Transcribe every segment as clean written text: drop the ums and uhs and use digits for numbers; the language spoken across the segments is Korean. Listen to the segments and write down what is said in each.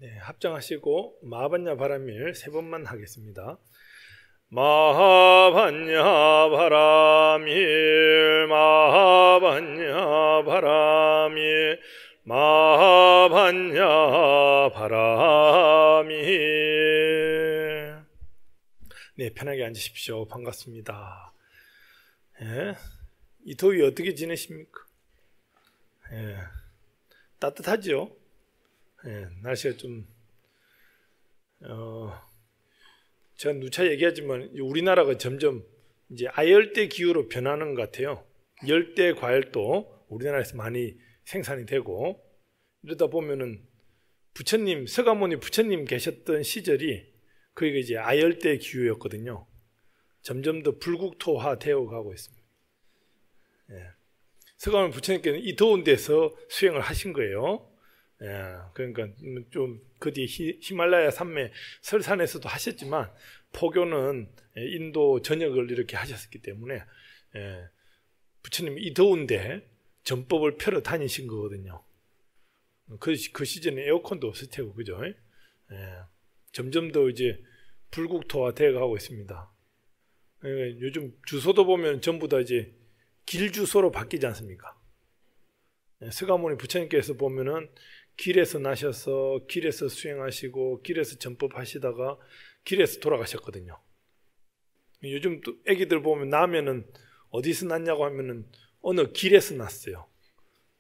네, 합장하시고 마하반야 바라밀 3번만 하겠습니다. 마하반야 바라밀 마하반야 바라밀 마하반야 바라밀. 네, 편하게 앉으십시오. 반갑습니다. 예? 이 더위 어떻게 지내십니까? 예, 따뜻하죠? 예, 날씨가 좀 제가 누차 얘기하지만 우리나라가 점점 이제 아열대 기후로 변하는 것 같아요. 열대 과일도 우리나라에서 많이 생산이 되고, 이러다 보면은 부처님, 서가모니 부처님 계셨던 시절이 거기가 이제 아열대 기후였거든요. 점점 더 불국토화 되어 가고 있습니다. 예. 서가모니 부처님께서는 이 더운 데서 수행을 하신 거예요. 예, 그러니까 좀 그 뒤에 히말라야 산맥 설산에서도 하셨지만 포교는 인도 전역을 이렇게 하셨기 때문에 부처님이 이 더운데 전법을 펴러 다니신 거거든요. 그 시즌에 에어컨도 없을 테고, 그죠? 점점 더 이제 불국토화 되어 가고 있습니다. 요즘 주소도 보면 전부 다 이제 길 주소로 바뀌지 않습니까? 서가모니 부처님께서 보면은 길에서 나셔서 길에서 수행하시고 길에서 전법하시다가 길에서 돌아가셨거든요. 요즘 또 애기들 보면 나면은 어디서 났냐고 하면은 어느 길에서 났어요.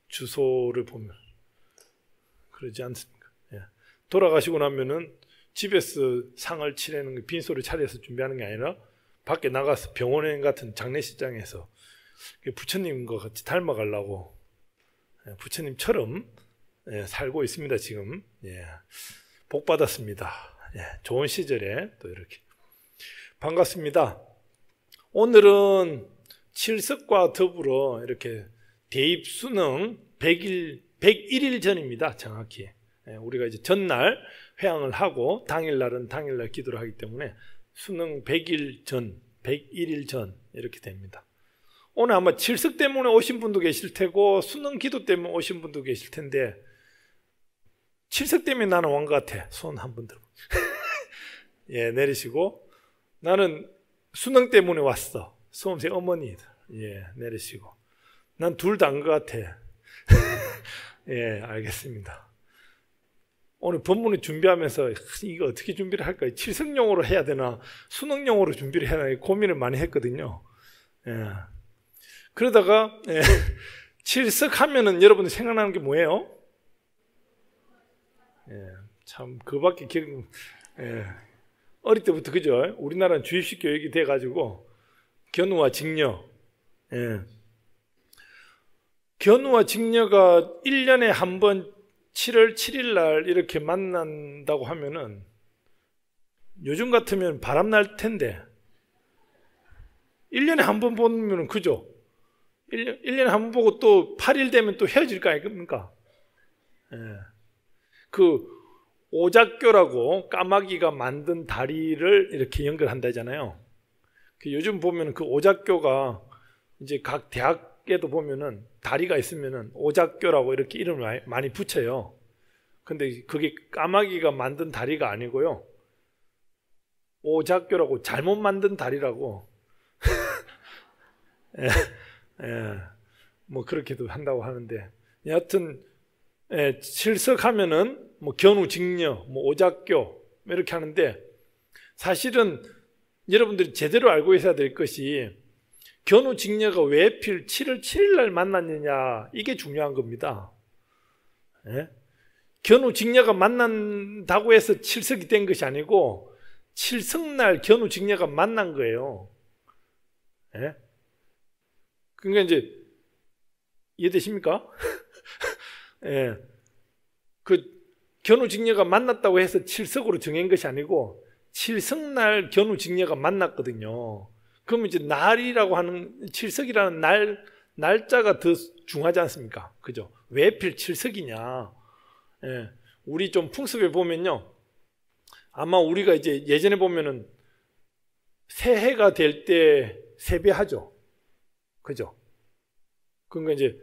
주소를 보면 그러지 않습니까? 예. 돌아가시고 나면은 집에서 상을 치르는 빈소를 차려서 준비하는 게 아니라 밖에 나가서 병원 같은 장례식장에서 부처님과 같이 닮아가려고 부처님처럼 살고 있습니다. 지금 복 받았습니다. 좋은 시절에 또 이렇게 반갑습니다. 오늘은 칠석과 더불어 이렇게 대입 수능 101일 전입니다. 정확히 우리가 이제 전날 회향을 하고 당일날은 당일날 기도를 하기 때문에 수능 100일 전, 101일 전 이렇게 됩니다. 오늘 아마 칠석 때문에 오신 분도 계실 테고 수능 기도 때문에 오신 분도 계실 텐데, 칠석 때문에 나는 온 것 같아. 손 한 번 들어. 내리시고, 나는 수능 때문에 왔어. 수험생 어머니 내리시고, 난 둘 다 안 것 같아. 알겠습니다. 오늘 본문을 준비하면서 이거 어떻게 준비를 할까? 칠석용으로 해야 되나 수능용으로 준비를 해야 되나 고민을 많이 했거든요. 그러다가 칠석 하면은 여러분들 생각나는 게 뭐예요? 참 그밖에 기억. 어릴 때부터 그죠? 우리나라는 주입식 교육이 돼가지고 견우와 직녀. 견우와 직녀가 1년에 한 번 7월 7일 날 이렇게 만난다고 하면은 요즘 같으면 바람 날 텐데 1년에 한 번 보면은 그죠? 1년에 한 번 보고 또 8일 되면 또 헤어질 거 아닙니까? 그 오작교라고 까마귀가 만든 다리를 이렇게 연결한다잖아요. 요즘 보면 그 오작교가 이제 각 대학에도 보면은 다리가 있으면은 오작교라고 이렇게 이름을 많이 붙여요. 근데 그게 까마귀가 만든 다리가 아니고요. 오작교라고 잘못 만든 다리라고. 뭐 그렇게도 한다고 하는데, 여하튼 칠석하면은 뭐 견우 직녀, 뭐 오작교 이렇게 하는데, 사실은 여러분들이 제대로 알고 있어야 될 것이 견우 직녀가 왜 하필 7월 7일 날 만났느냐, 이게 중요한 겁니다. 견우 직녀가 만난다고 해서 칠석이 된 것이 아니고 칠석날 견우 직녀가 만난 거예요. 그러니까 이제 이해되십니까? 그 견우 직녀가 만났다고 해서 칠석으로 정한 것이 아니고 칠석날 견우 직녀가 만났거든요. 그럼 이제 날이라고 하는 칠석이라는 날짜가 더 중요하지 않습니까? 그죠? 왜 하필 칠석이냐? 우리 좀 풍습에 보면요, 아마 우리가 이제 예전에 보면은 새해가 될 때 세배하죠. 그죠? 그러니까 이제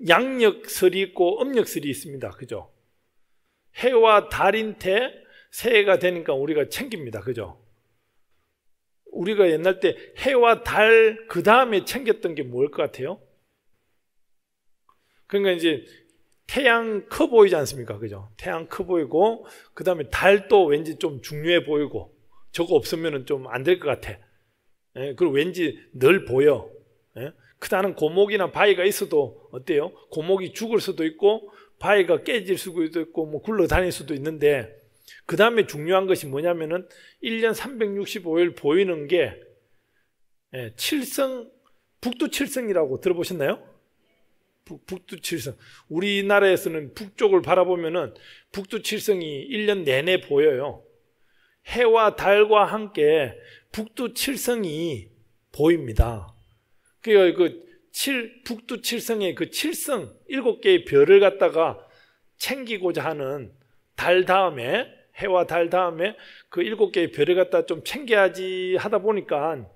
양력설이 있고 음력설이 있습니다. 그죠? 해와 달인태 새해가 되니까 우리가 챙깁니다. 그죠? 우리가 옛날 때 해와 달 그 다음에 챙겼던 게 뭘 것 같아요? 그러니까 이제 태양 커 보이지 않습니까? 그죠? 태양 커 보이고 그 다음에 달도 왠지 좀 중요해 보이고 저거 없으면 좀 안 될 것 같아. 예, 그리고 왠지 늘 보여. 예? 크다는 고목이나 바위가 있어도 어때요? 고목이 죽을 수도 있고 바위가 깨질 수도 있고 뭐 굴러다닐 수도 있는데 그 다음에 중요한 것이 뭐냐면은 1년 365일 보이는 게 칠성, 북두칠성이라고 들어보셨나요? 북두칠성. 우리나라에서는 북쪽을 바라보면은 북두칠성이 1년 내내 보여요. 해와 달과 함께 북두칠성이 보입니다. 그러니까 북두칠성의 그 칠성 7개의 별을 갖다가 챙기고자 하는 달 다음에 해와 달 다음에 그 7개의 별을 갖다 좀 챙겨야지 하다 보니까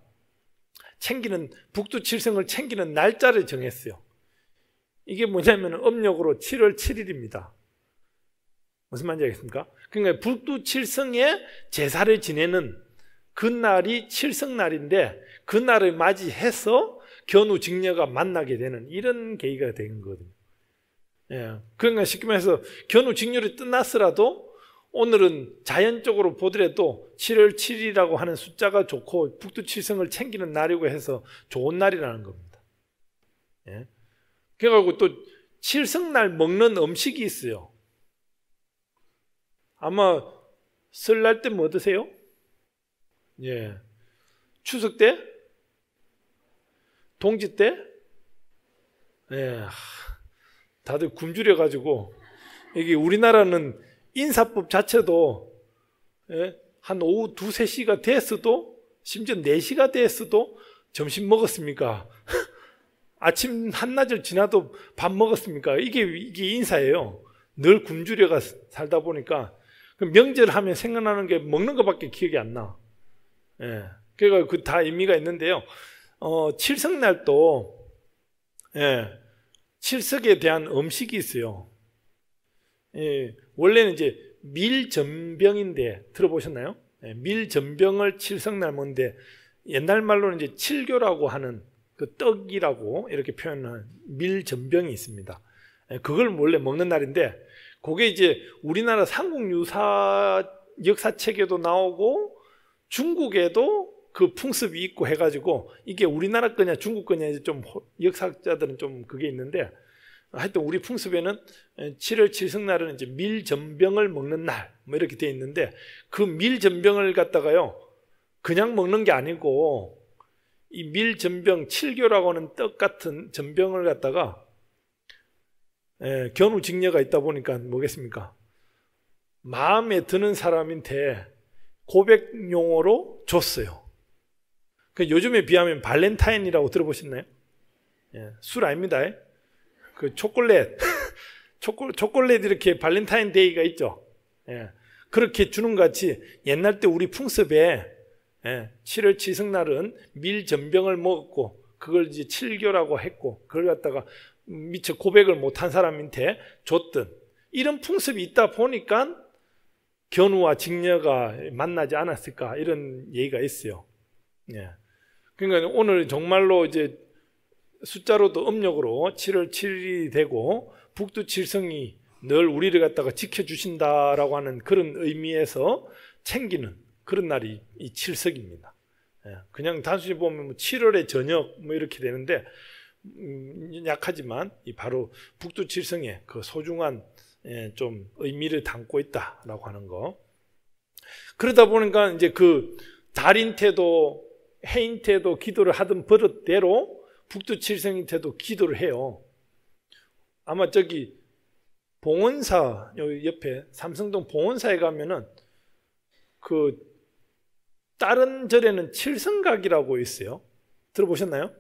북두칠성을 챙기는 날짜를 정했어요. 이게 뭐냐면 음력으로 7월 7일입니다. 무슨 말인지 알겠습니까? 그러니까 북두칠성에 제사를 지내는 그 날이 칠성날인데 그 날을 맞이해서 견우직녀가 만나게 되는 이런 계기가 된 거거든요. 예. 그러니까 쉽게 말해서 견우직녀를 떠났으라도 오늘은 자연적으로 보더라도 7월 7일이라고 하는 숫자가 좋고 북두칠성을 챙기는 날이고 해서 좋은 날이라는 겁니다. 예. 그래가지고 또 칠성날 먹는 음식이 있어요. 아마 설날 때 뭐 드세요? 예. 추석 때? 동지 때? 예. 다들 굶주려가지고 이게 우리나라는 인사법 자체도 한 오후 2, 3시가 됐어도 심지어 4시가 됐어도 점심 먹었습니까? 아침 한낮을 지나도 밥 먹었습니까? 이게 인사예요. 늘 굶주려가 살다 보니까 명절 하면 생각나는 게 먹는 것밖에 기억이 안 나. 예. 그러니까 그 다 의미가 있는데요. 칠성날도 칠석에 대한 음식이 있어요. 예. 원래는 이제 밀전병인데 들어보셨나요? 예. 밀전병을 칠성날 먹는데 옛날 말로는 이제 칠교라고 하는 그 떡이라고 이렇게 표현한 밀전병이 있습니다. 예. 그걸 원래 먹는 날인데 그게 이제 우리나라 삼국유사 역사책에도 나오고 중국에도 그 풍습이 있고 해가지고 이게 우리나라 거냐 중국 거냐 이제 좀 역사학자들은 좀 그게 있는데 하여튼 우리 풍습에는 7월 칠성날은 이제 밀전병을 먹는 날 뭐 이렇게 돼 있는데 그 밀전병을 갖다가요 그냥 먹는 게 아니고 이 밀전병 칠교라고 하는 떡 같은 전병을 갖다가 견우직녀가 있다 보니까 뭐겠습니까? 마음에 드는 사람한테 고백 용어로 줬어요. 요즘에 비하면 발렌타인이라고 들어보셨나요? 예, 술 아닙니다. 그 초콜릿 초콜릿 이렇게 발렌타인데이가 있죠. 예, 그렇게 주는 것 같이 옛날 때 우리 풍습에 7월 칠성날은 밀전병을 먹었고 그걸 이제 칠교라고 했고 그걸 갖다가 미처 고백을 못한 사람한테 줬던 이런 풍습이 있다 보니까 견우와 직녀가 만나지 않았을까 이런 얘기가 있어요. 예. 그러니까 오늘 정말로 이제 숫자로도 음력으로 7월 7일이 되고 북두칠성이 늘 우리를 갖다가 지켜주신다라고 하는 그런 의미에서 챙기는 그런 날이 이 칠석입니다. 예. 그냥 단순히 보면 뭐 7월의 저녁 뭐 이렇게 되는데 약하지만 이 바로 북두칠성의 그 소중한 좀 의미를 담고 있다라고 하는 거. 그러다 보니까 이제 그 달인태도 해인태도 기도를 하던 버릇대로 북두칠성인태도 기도를 해요. 아마 저기 봉원사 여기 옆에 삼성동 봉원사에 가면은 그 다른 절에는 칠성각이라고 있어요. 들어보셨나요?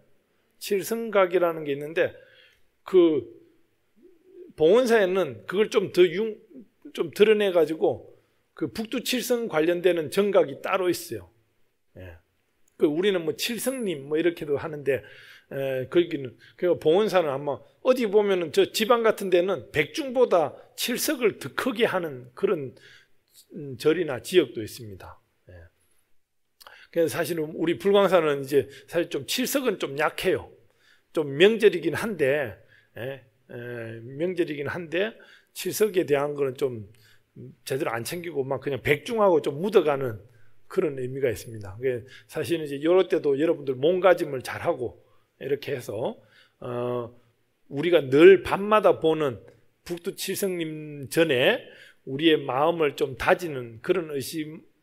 칠성각이라는 게 있는데 그 봉원사에는 그걸 좀 드러내 가지고 그 북두칠성 관련되는 정각이 따로 있어요. 예. 그 우리는 뭐 칠성님 뭐 이렇게도 하는데 거기는 그러니까 봉원사는 아마 어디 보면은 저 지방 같은 데는 백중보다 칠석을 더 크게 하는 그런 절이나 지역도 있습니다. 그래서 사실은 우리 불광사는 이제 사실 좀 칠석은 좀 약해요. 좀 명절이긴 한데 칠석에 대한 거는 좀 제대로 안 챙기고 막 그냥 백중하고 좀 묻어가는 그런 의미가 있습니다. 사실은 이제 이럴 때도 여러분들 몸가짐을 잘하고 이렇게 해서 우리가 늘 밤마다 보는 북두칠성님 전에 우리의 마음을 좀 다지는 그런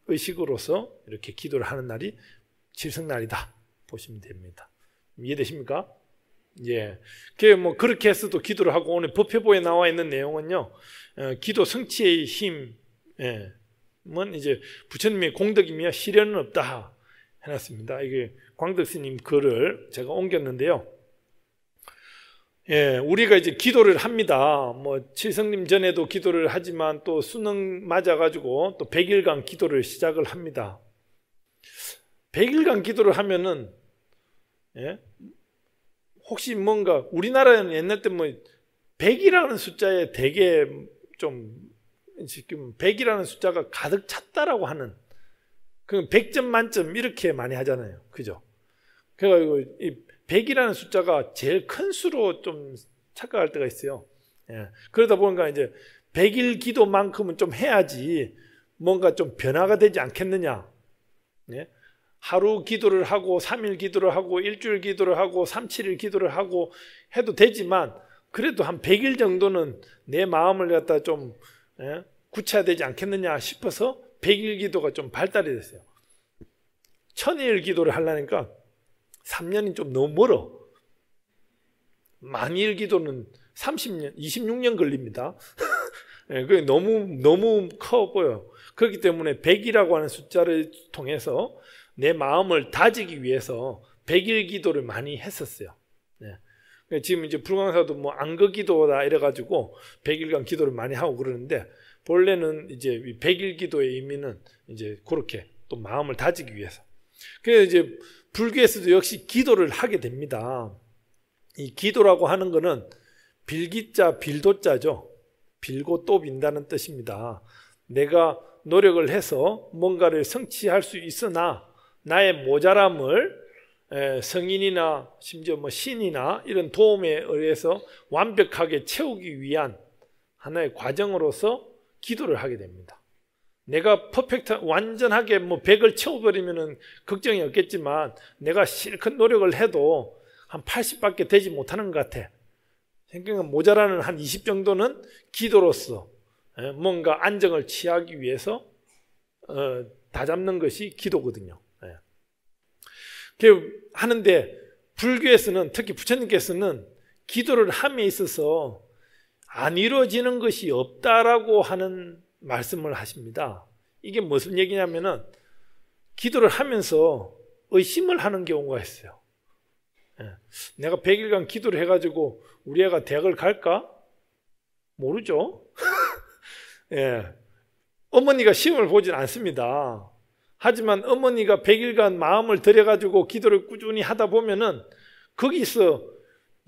의식으로서 이렇게 기도를 하는 날이 칠성날이다 보시면 됩니다. 이해되십니까? 예. 뭐 그렇게 해서도 기도를 하고 오늘 법회보에 나와 있는 내용은요, 기도 성취의 힘은 이제 부처님의 공덕이며 시련은 없다 해놨습니다. 이게 광덕스님 글을 제가 옮겼는데요. 예, 우리가 이제 기도를 합니다. 뭐 칠성님 전에도 기도를 하지만 또 수능 맞아가지고 또 100일간 기도를 시작을 합니다. 100일간 기도를 하면은 혹시 뭔가 우리나라는 옛날 때 뭐 100이라는 숫자에 되게 좀 지금 100이라는 숫자가 가득 찼다라고 하는 그 100점 만점 이렇게 많이 하잖아요. 그죠? 그래가지고 이 100이라는 숫자가 제일 큰 수로 좀 착각할 때가 있어요. 그러다 보니까 이제 100일 기도만큼은 좀 해야지 뭔가 좀 변화가 되지 않겠느냐. 하루 기도를 하고 3일 기도를 하고 일주일 기도를 하고 3, 7일 기도를 하고 해도 되지만 그래도 한 100일 정도는 내 마음을 갖다 좀 구체화되지 않겠느냐 싶어서 100일 기도가 좀 발달이 됐어요. 1000일 기도를 하려니까 3년이 좀 너무 멀어. 만일 기도는 30년, 26년 걸립니다. 그게 너무 커 보여요. 그렇기 때문에 100이라고 하는 숫자를 통해서 내 마음을 다지기 위해서 100일 기도를 많이 했었어요. 지금 이제 불광사도 뭐 안거 기도다 이래가지고 100일간 기도를 많이 하고 그러는데 본래는 이제 100일 기도의 의미는 이제 그렇게 또 마음을 다지기 위해서. 그래서 이제 불교에서도 역시 기도를 하게 됩니다. 이 기도라고 하는 거는 빌기자 빌도자죠. 빌고 또 빈다는 뜻입니다. 내가 노력을 해서 뭔가를 성취할 수 있으나 나의 모자람을 성인이나 심지어 뭐 신이나 이런 도움에 의해서 완벽하게 채우기 위한 하나의 과정으로서 기도를 하게 됩니다. 내가 완전하게 뭐 100을 채워버리면은 걱정이 없겠지만 내가 실컷 노력을 해도 한 80밖에 되지 못하는 것 같아. 그러니까 모자라는 한 20 정도는 기도로서 뭔가 안정을 취하기 위해서 다잡는 것이 기도거든요. 하는데 불교에서는 특히 부처님께서는 기도를 함에 있어서 안 이루어지는 것이 없다라고 하는 말씀을 하십니다. 이게 무슨 얘기냐면은 기도를 하면서 의심을 하는 경우가 있어요. 내가 100일간 기도를 해가지고 우리 애가 대학을 갈까? 모르죠. 어머니가 시험을 보진 않습니다. 하지만 어머니가 100일간 마음을 들여가지고 기도를 꾸준히 하다 보면은 거기서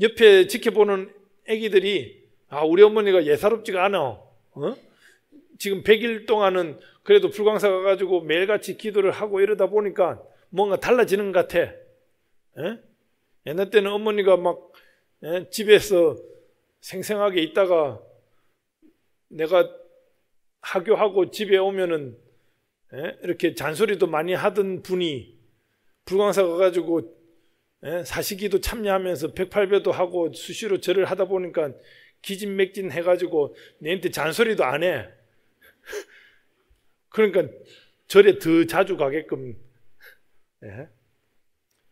옆에 지켜보는 애기들이 우리 어머니가 예사롭지가 않아. 지금 100일 동안은 그래도 불광사 가가지고 매일같이 기도를 하고 이러다 보니까 뭔가 달라지는 것 같아. 옛날 때는 어머니가 막 집에서 생생하게 있다가 내가 하교하고 집에 오면은 이렇게 잔소리도 많이 하던 분이 불광사 가가지고 사시기도 참여하면서 108배도 하고 수시로 절을 하다 보니까 기진맥진 해가지고 내한테 잔소리도 안 해. 그러니까 절에 더 자주 가게끔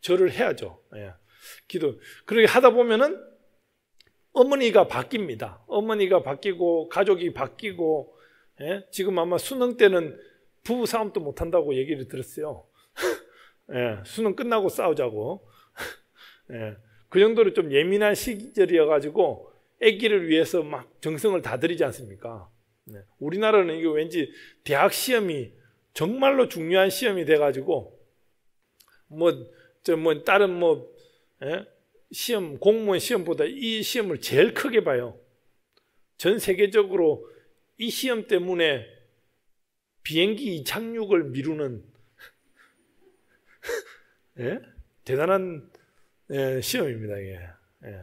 절을 해야죠. 기도. 그렇게 하다 보면은 어머니가 바뀝니다. 어머니가 바뀌고 가족이 바뀌고 지금 아마 수능 때는 부부 싸움도 못 한다고 얘기를 들었어요. 수능 끝나고 싸우자고. 그 정도로 좀 예민한 시절이어가지고 아기를 위해서 막 정성을 다 들이지 않습니까? 우리나라는 이거 왠지 대학 시험이 정말로 중요한 시험이 돼가지고 다른 시험, 공무원 시험보다 이 시험을 제일 크게 봐요. 전 세계적으로 이 시험 때문에 비행기 이착륙을 미루는 예? 대단한 시험입니다. 이게. 예.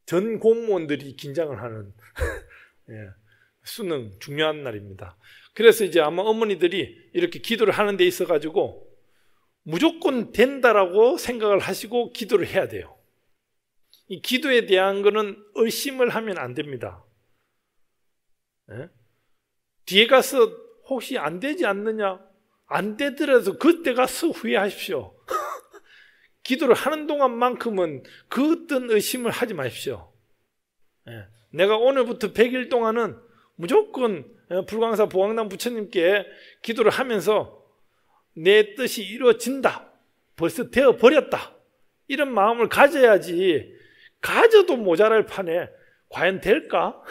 전 공무원들이 긴장을 하는 예. 수능 중요한 날입니다. 그래서 이제 아마 어머니들이 이렇게 기도를 하는 데 있어 가지고 무조건 된다라고 생각을 하시고 기도를 해야 돼요. 이 기도에 대한 거는 의심을 하면 안 됩니다. 예? 뒤에 가서 혹시 안 되지 않느냐? 안 되더라도 그때 가서 후회하십시오. 기도를 하는 동안만큼은 그 어떤 의심을 하지 마십시오. 예. 내가 오늘부터 100일 동안은 무조건 불광사 보광당 부처님께 기도를 하면서 내 뜻이 이루어진다. 벌써 되어버렸다. 이런 마음을 가져야지 가져도 모자랄 판에 과연 될까?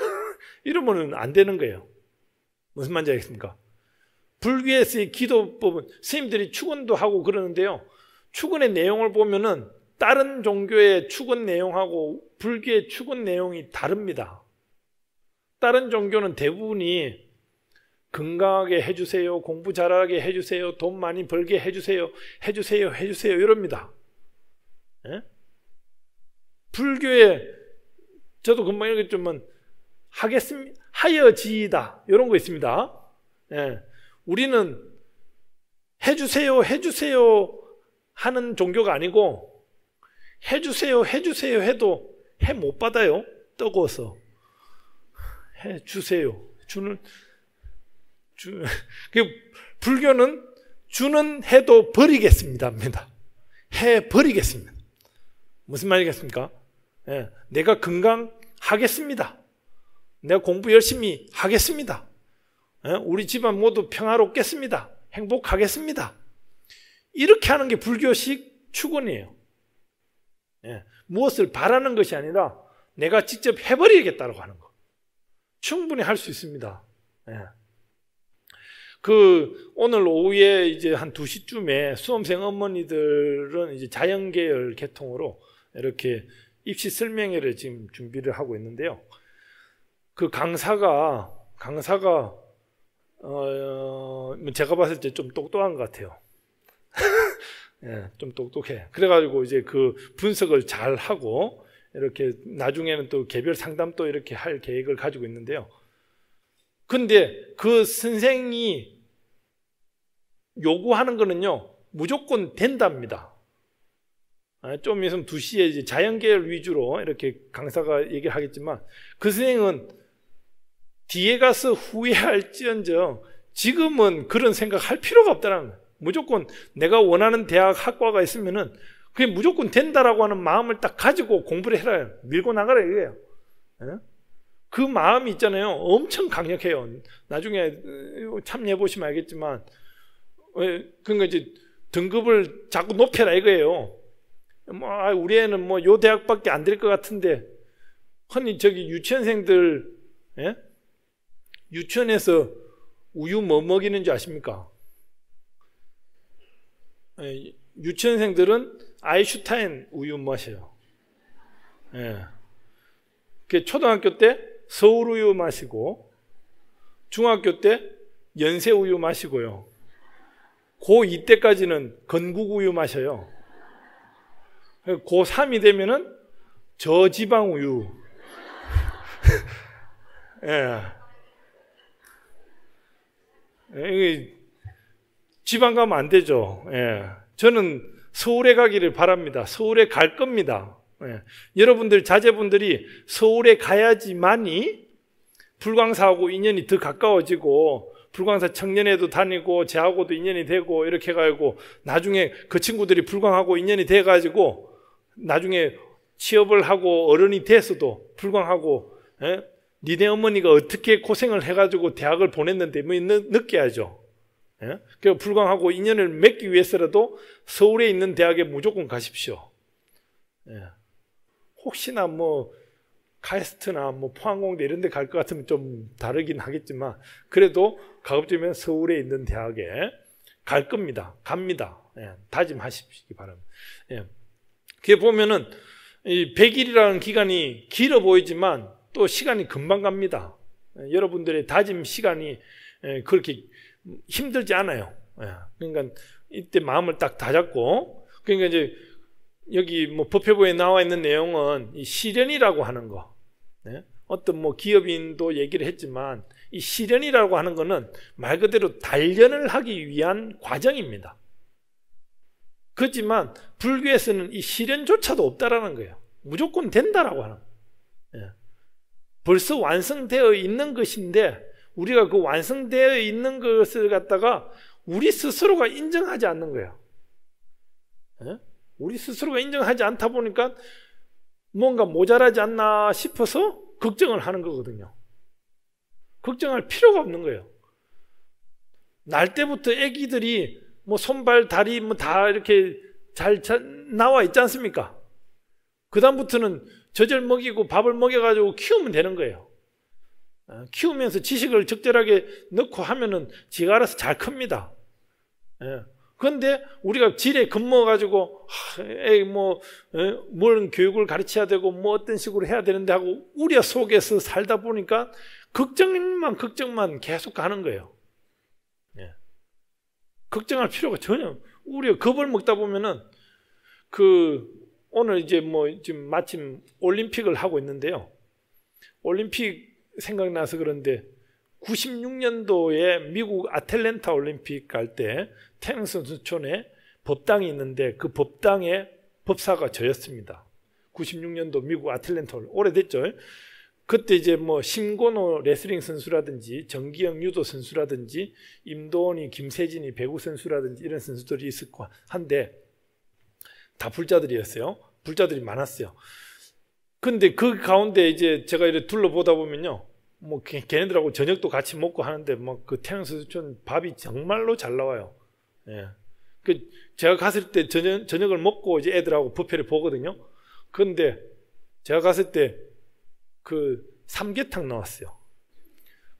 이러면 안 되는 거예요. 무슨 말인지 알겠습니까? 불교에서의 기도법은 스님들이 축원도 하고 그러는데요. 축원의 내용을 보면은 다른 종교의 축원 내용하고 불교의 축원 내용이 다릅니다. 다른 종교는 대부분이 건강하게 해주세요, 공부 잘하게 해주세요, 돈 많이 벌게 해주세요, 해주세요 이럽니다. 예? 불교에 저도 금방 얘기했지만 하겠습니다, 하여지이다 이런 거 있습니다. 예. 우리는 해주세요 하는 종교가 아니고 해주세요 해도 해 못 받아요. 뜨거워서 해주세요. 불교는 주는 해도 버리겠습니다입니다. 해 버리겠습니다. 무슨 말이겠습니까? 예, 내가 건강하겠습니다. 내가 공부 열심히 하겠습니다. 예, 우리 집안 모두 평화롭겠습니다. 행복하겠습니다. 이렇게 하는 게 불교식 축원이에요. 예, 무엇을 바라는 것이 아니라 내가 직접 해버리겠다고 하는 거. 충분히 할 수 있습니다. 예. 오늘 오후에 이제 한 2시쯤에 수험생 어머니들은 이제 자연계열 계통으로 이렇게 입시 설명회를 지금 준비를 하고 있는데요. 그 강사가 제가 봤을 때 좀 똑똑한 것 같아요. 예, 좀 똑똑해. 그래가지고 이제 그 분석을 잘 하고 이렇게 나중에는 또 개별 상담도 이렇게 할 계획을 가지고 있는데요. 근데 그 선생이 요구하는 거는요, 무조건 된답니다. 좀 있으면 2시에 이제 자연계열 위주로 이렇게 강사가 얘기를 하겠지만 그 선생은 뒤에 가서 후회할지언정 지금은 그런 생각할 필요가 없다는 거예요. 무조건 내가 원하는 대학 학과가 있으면은 그게 무조건 된다라고 하는 마음을 딱 가지고 공부를 해라, 밀고 나가라 이거예요. 그 마음이 있잖아요. 엄청 강력해요. 나중에 참여해 보시면 알겠지만, 그러니까 이제 등급을 자꾸 높여라 이거예요. 우리 애는 뭐 요 대학밖에 안 될 것 같은데, 흔히 저기 유치원생들, 예? 유치원에서 우유 뭐 먹이는 줄 아십니까? 유치원생들은 아이슈타인 우유 마셔요. 예. 초등학교 때 서울우유 마시고, 중학교 때 연세우유 마시고요. 고2 때까지는 건국우유 마셔요. 고3이 되면은 저지방우유. 예. 지방 가면 안 되죠. 예. 저는 서울에 가기를 바랍니다. 서울에 갈 겁니다. 예. 여러분들 자제분들이 서울에 가야지만이 불광사하고 인연이 더 가까워지고 불광사 청년회도 다니고 저하고도 인연이 되고 이렇게 해가지고 나중에 그 친구들이 불광하고 인연이 돼가지고 나중에 취업을 하고 어른이 돼서도 불광하고, 예? 니네 어머니가 어떻게 고생을 해가지고 대학을 보냈는데 뭐 느껴야죠. 예? 그래서 불광하고 인연을 맺기 위해서라도 서울에 있는 대학에 무조건 가십시오. 예. 혹시나 뭐 카이스트나 뭐 포항공대 이런 데 갈 것 같으면 좀 다르긴 하겠지만 그래도 가급적이면 서울에 있는 대학에 갈 겁니다. 갑니다. 예. 다짐하시기 바랍니다. 예. 그게 보면은 이 100일이라는 기간이 길어 보이지만 또 시간이 금방 갑니다. 여러분들의 다짐 시간이 그렇게 힘들지 않아요. 그러니까 이때 마음을 딱 다잡고, 그러니까 이제 여기 뭐 법회부에 나와 있는 내용은 이 시련이라고 하는 거, 어떤 뭐 기업인도 얘기를 했지만 이 시련이라고 하는 거는 말 그대로 단련을 하기 위한 과정입니다. 그렇지만 불교에서는 이 시련조차도 없다라는 거예요. 무조건 된다라고 하는 거예요. 벌써 완성되어 있는 것인데 우리가 그 완성되어 있는 것을 갖다가 우리 스스로가 인정하지 않는 거예요. 우리 스스로가 인정하지 않다 보니까 뭔가 모자라지 않나 싶어서 걱정을 하는 거거든요. 걱정할 필요가 없는 거예요. 날 때부터 아기들이 뭐 손발 다리 뭐 다 이렇게 잘 나와 있지 않습니까? 그 다음부터는 젖을 먹이고 밥을 먹여가지고 키우면 되는 거예요. 키우면서 지식을 적절하게 넣고 하면은 지가 알아서 잘 큽니다. 그런데 우리가 질에 겁먹어가지고 뭘 교육을 가르쳐야 되고 뭐 어떤 식으로 해야 되는데 하고 우려 속에서 살다 보니까 걱정만 계속 가는 거예요. 걱정할 필요가 전혀, 우리가 겁을 먹다 보면은 오늘 이제 뭐 지금 마침 올림픽을 하고 있는데요. 올림픽 생각나서 그런데 96년도에 미국 아틀랜타 올림픽 갈 때 테니스 선수촌에 법당이 있는데 그 법당의 법사가 저였습니다. 96년도 미국 아틀랜타 올림픽, 오래됐죠. 그때 이제 뭐 신고노 레슬링 선수라든지 정기영 유도 선수라든지 임도원이 김세진이 배구 선수라든지 이런 선수들이 있었고 한데 다 불자들이었어요. 불자들이 많았어요. 근데 그 가운데 이제 제가 이렇게 둘러보다 보면요, 뭐 걔네들하고 저녁도 같이 먹고 하는데 뭐 그 태양선수촌 밥이 정말로 잘 나와요. 그 제가 갔을 때 저녁을 먹고 이제 애들하고 부페를 보거든요. 그런데 제가 갔을 때 그 삼계탕 나왔어요.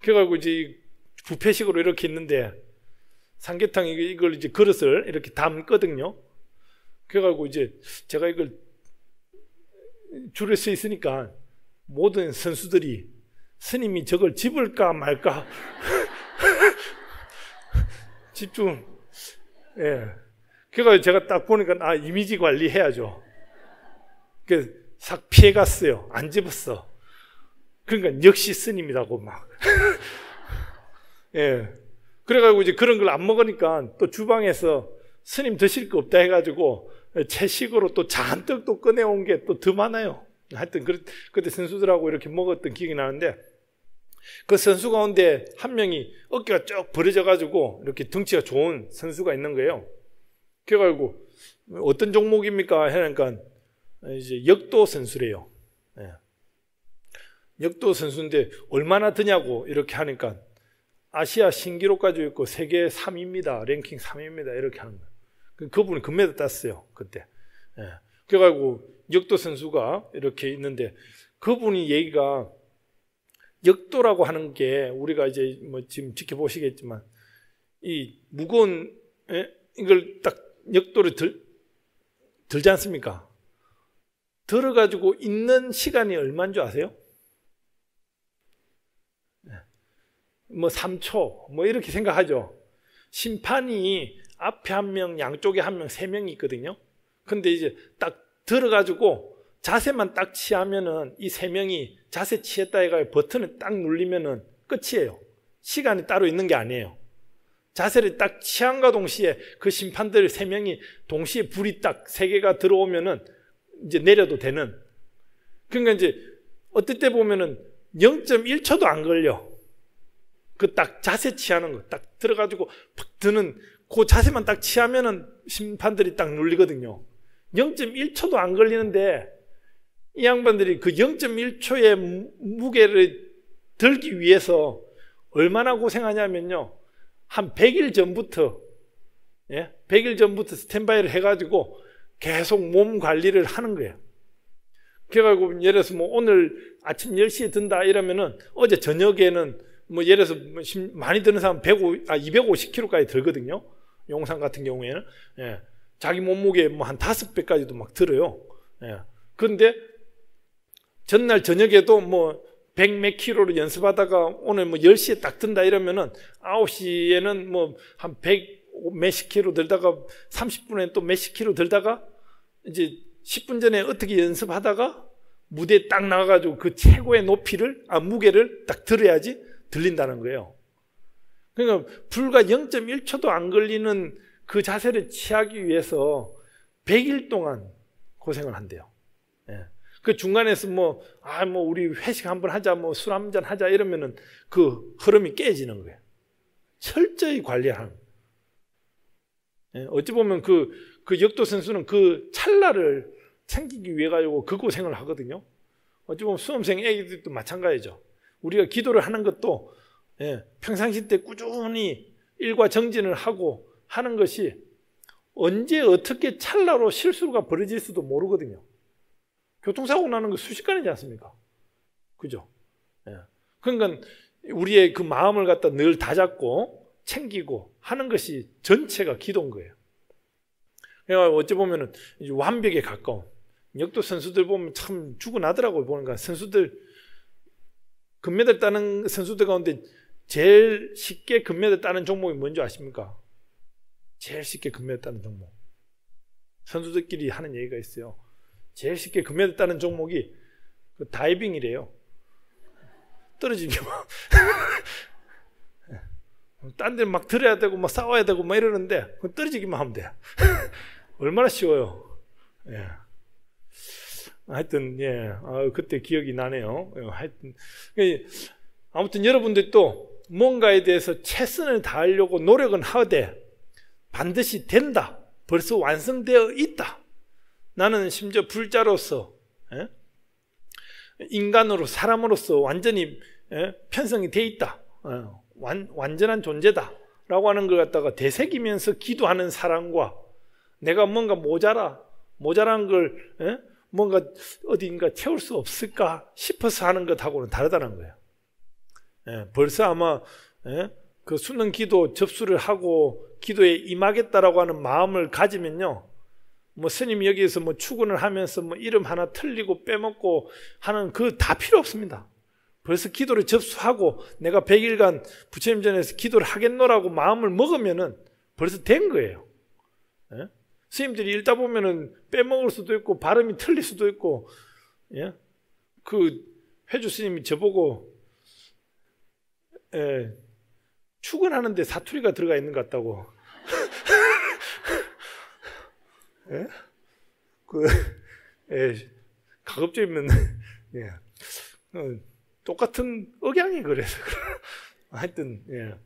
그래가지고 이제 부페식으로 이렇게 있는데 삼계탕 이걸 이제 그릇을 이렇게 담거든요. 그래가지고 이제 제가 이걸 줄을 서 있으니까 모든 선수들이 스님이 저걸 집을까 말까 집중. 그래가지고 제가 딱 보니까 이미지 관리 해야죠. 그래서 싹 피해갔어요. 안 집었어. 그러니까 역시 스님이라고 막. 그래가지고 이제 그런 걸 안 먹으니까 또 주방에서 스님 드실 거 없다 해가지고 채식으로 또 잔뜩 또 꺼내온 게 또 더 많아요. 하여튼 그때 선수들하고 이렇게 먹었던 기억이 나는데 그 선수 가운데 한 명이 어깨가 쭉 벌어져가지고 이렇게 덩치가 좋은 선수가 있는 거예요. 그래가지고 어떤 종목입니까? 하니까 이제 역도 선수래요. 역도 선수인데 얼마나 드냐고 이렇게 하니까 아시아 신기록 가지고 있고 세계 3위입니다. 랭킹 3위입니다. 이렇게 하는 거예요. 그분이 금메달 땄어요. 그때. 그래가지고 역도 선수가 이렇게 있는데 그분이 얘기가 역도라고 하는 게 우리가 이제 뭐 지금 지켜보시겠지만 이 무거운 이걸 딱 역도를 들지 않습니까? 들어가지고 있는 시간이 얼마인 줄 아세요? 뭐 3초 뭐 이렇게 생각하죠. 심판이 앞에 한 명, 양쪽에 한 명, 3명이 있거든요. 근데 이제 딱 들어가지고 자세만 딱 취하면은 이 3명이 자세 취했다 해가 버튼을 딱 누르면은 끝이에요. 시간이 따로 있는 게 아니에요. 자세를 딱 취함과 동시에 그 심판들 3명이 동시에 불이 딱 3개가 들어오면은 이제 내려도 되는. 그러니까 이제 어떨 때 보면은 0.1초도 안 걸려. 그 딱 자세 취하는 거 딱 들어가지고 팍 드는 그 자세만 딱 취하면은 심판들이 딱 눌리거든요. 0.1초도 안 걸리는데 이 양반들이 그 0.1초의 무게를 들기 위해서 얼마나 고생하냐면요. 한 100일 전부터 100일 전부터 스탠바이를 해가지고 계속 몸 관리를 하는 거예요. 그래가지고 예를 들어서 뭐 오늘 아침 10시에 든다 이러면은 어제 저녁에는 뭐 예를 들어서 많이 드는 사람 250kg까지 들거든요. 용산 같은 경우에는 자기 몸무게 뭐 한 5배까지도 막 들어요. 예. 그런데 전날 저녁에도 뭐 100 몇 킬로를 연습하다가 오늘 뭐 10시에 딱 든다 이러면은 9시에는 뭐 한 100 몇십 킬로 들다가 30분에 또 몇십 킬로 들다가 이제 10분 전에 어떻게 연습하다가 무대에 딱 나가가지고 그 최고의 무게를 딱 들어야지 들린다는 거예요. 그러니까 불과 0.1초도 안 걸리는 그 자세를 취하기 위해서 100일 동안 고생을 한대요. 예. 그 중간에서 뭐 우리 회식 한번 하자, 뭐 술 한잔 하자 이러면은 그 흐름이 깨지는 거예요. 철저히 관리하는. 예. 어찌 보면 그 역도 선수는 그 찰나를 챙기기 위해 가지고 그 고생을 하거든요. 어찌 보면 수험생 애기들도 마찬가지죠. 우리가 기도를 하는 것도 평상시 때 꾸준히 일과 정진을 하고 하는 것이 언제 어떻게 찰나로 실수가 벌어질 수도 모르거든요. 교통사고 나는 거 순식간이지 않습니까? 그죠? 그러니까 우리의 그 마음을 갖다 늘 다잡고 챙기고 하는 것이 전체가 기도인 거예요. 그러니까 어찌 보면은 완벽에 가까운 역도 선수들 보면 참 죽어나더라고요. 보니까 선수들 금메달 따는 선수들 가운데 제일 쉽게 금메달 따는 종목이 뭔지 아십니까? 제일 쉽게 금메달 따는 종목. 선수들끼리 하는 얘기가 있어요. 제일 쉽게 금메달 따는 종목이 그 다이빙이래요. 떨어지기만. 딴 데 막 들어야 되고 막 싸워야 되고 막 이러는데 떨어지기만 하면 돼. 얼마나 쉬워요. 예. 하여튼 그때 기억이 나네요. 하여튼 아무튼 여러분들도 뭔가에 대해서 최선을 다하려고 노력은 하되 반드시 된다. 벌써 완성되어 있다. 나는 심지어 불자로서 인간으로 사람으로서 완전히 편성이 돼 있다. 완전한 존재다 라고 하는 걸 갖다가 되새기면서 기도하는 사람과 내가 뭔가 모자란 걸 뭔가 어딘가 채울 수 없을까 싶어서 하는 것하고는 다르다는 거예요. 벌써 아마 그 수능 기도 접수를 하고 기도에 임하겠다라고 하는 마음을 가지면요, 뭐 스님이 여기에서 뭐 출근을 하면서 뭐 이름 하나 틀리고 빼먹고 하는 그 다 필요 없습니다. 벌써 기도를 접수하고 내가 100일간 부처님 전에서 기도를 하겠노라고 마음을 먹으면은 벌써 된 거예요. 스님들이 읽다 보면은 빼먹을 수도 있고 발음이 틀릴 수도 있고, 그 회주 스님이 저보고 출근하는데 사투리가 들어가 있는 것 같다고. 가급적이면 똑같은 억양이 그래서 하여튼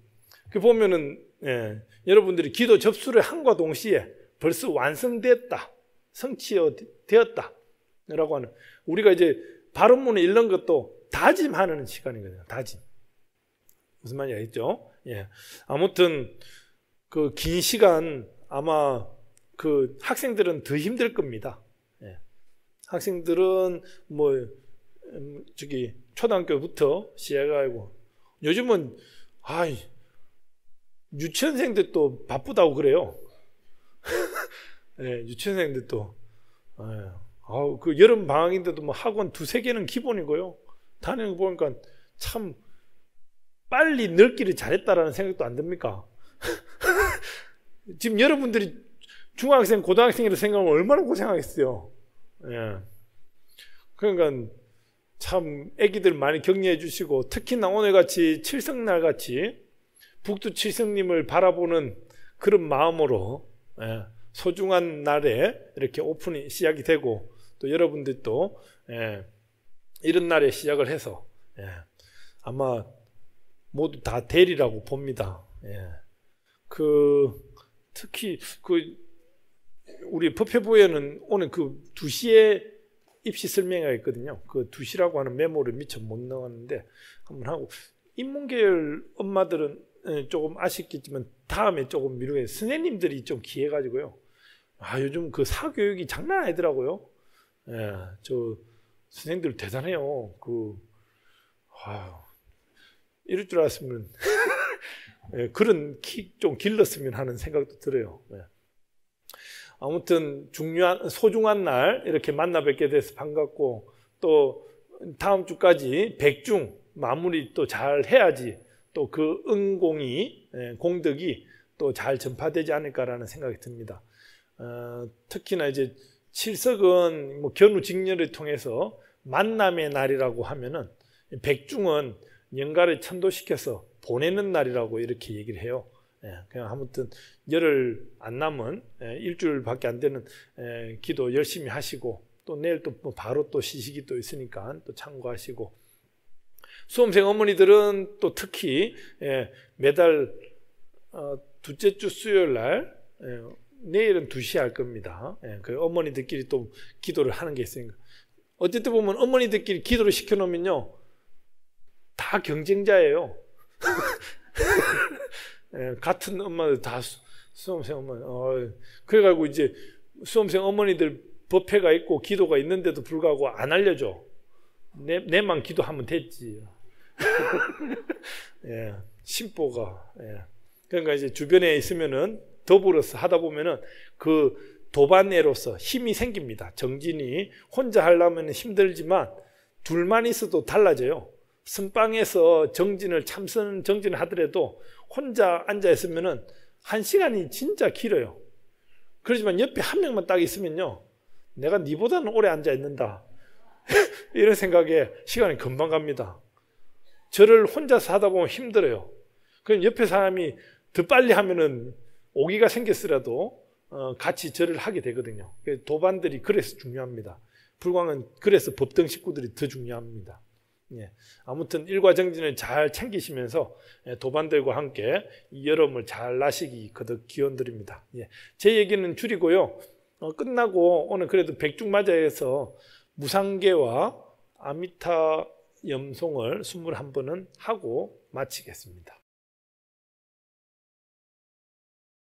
그 보면은 여러분들이 기도 접수를 한과 동시에 벌써 완성됐다, 성취되었다 라고 하는, 우리가 이제 발음문을 읽는 것도 다짐하는 시간이거든요. 다짐. 무슨 말인지 알겠죠? 아무튼 그 긴 시간 아마 그 학생들은 더 힘들 겁니다. 학생들은 뭐 초등학교부터 시작하고, 요즘은 유치원생들도 바쁘다고 그래요. 유치원생들도 그 여름 방학인데도 뭐 학원 2-3개는 기본이고요. 다니는 거 보니까 참 빨리 늙기를 잘했다라는 생각도 안 듭니까? 지금 여러분들이 중학생, 고등학생이라 생각하면 얼마나 고생하겠어요. 그러니까 참 애기들 많이 격려해 주시고, 특히나 오늘같이 칠성날 같이 북두 칠성님을 바라보는 그런 마음으로 소중한 날에 이렇게 오픈이 시작이 되고, 또 여러분들도 이런 날에 시작을 해서 아마 모두 다 되리라고 봅니다. 특히 우리 법회부에는 오늘 2시에 입시 설명회가 있거든요. 2시라고 하는 메모를 미처 못 넣었는데 한번 하고, 인문계열 엄마들은 조금 아쉽겠지만 다음에 조금 미루게, 선생님들이 좀 기해가지고요. 요즘 그 사교육이 장난 아니더라고요. 저 선생님들 대단해요. 이럴 줄 알았으면 그런 키 좀 길렀으면 하는 생각도 들어요. 아무튼 소중한 날 이렇게 만나 뵙게 돼서 반갑고, 또 다음 주까지 백중 마무리 또 잘 해야지 또 그 은공이, 공덕이 또 잘 전파되지 않을까라는 생각이 듭니다. 특히나 이제 칠석은 뭐 견우직녀를 통해서 만남의 날이라고 하면은, 백중은 영가를 천도시켜서 보내는 날이라고 이렇게 얘기를 해요. 그냥 아무튼 열흘 안 남은 일주일밖에 안 되는 기도 열심히 하시고, 또 내일 또 바로 또 시식이 또 있으니까 또 참고하시고, 수험생 어머니들은 또 특히 매달 둘째 주 수요일 날, 내일은 2시에 할 겁니다. 그 어머니들끼리 또 기도를 하는 게 있으니까. 어쨌든 보면 어머니들끼리 기도를 시켜놓으면요, 다 경쟁자예요. 같은 엄마들 다 수험생 어머니. 그래가지고 이제 수험생 어머니들 법회가 있고 기도가 있는데도 불구하고 안 알려줘. 내만 기도하면 됐지. 심보가. 그러니까 이제 주변에 있으면은 더불어서 하다 보면은 그 도반애로서 힘이 생깁니다. 정진이 혼자 하려면 힘들지만 둘만 있어도 달라져요. 선방에서 참선 정진을 하더라도 혼자 앉아 있으면은 1시간이 진짜 길어요. 그렇지만 옆에 한 명만 딱 있으면요, 내가 니보다는 오래 앉아 있는다 이런 생각에 시간이 금방 갑니다. 절을 혼자서 하다 보면 힘들어요. 그럼 옆에 사람이 더 빨리 하면은 오기가 생겼으라도 같이 절을 하게 되거든요. 도반들이 그래서 중요합니다. 불광은 그래서 법등 식구들이 더 중요합니다. 아무튼 일과정진을 잘 챙기시면서 도반들과 함께 이 여름을 잘 나시기 거듭 기원드립니다. 제 얘기는 줄이고요. 끝나고 오늘 그래도 백중마자에서 무상계와 아미타 염송을 21번은 하고 마치겠습니다.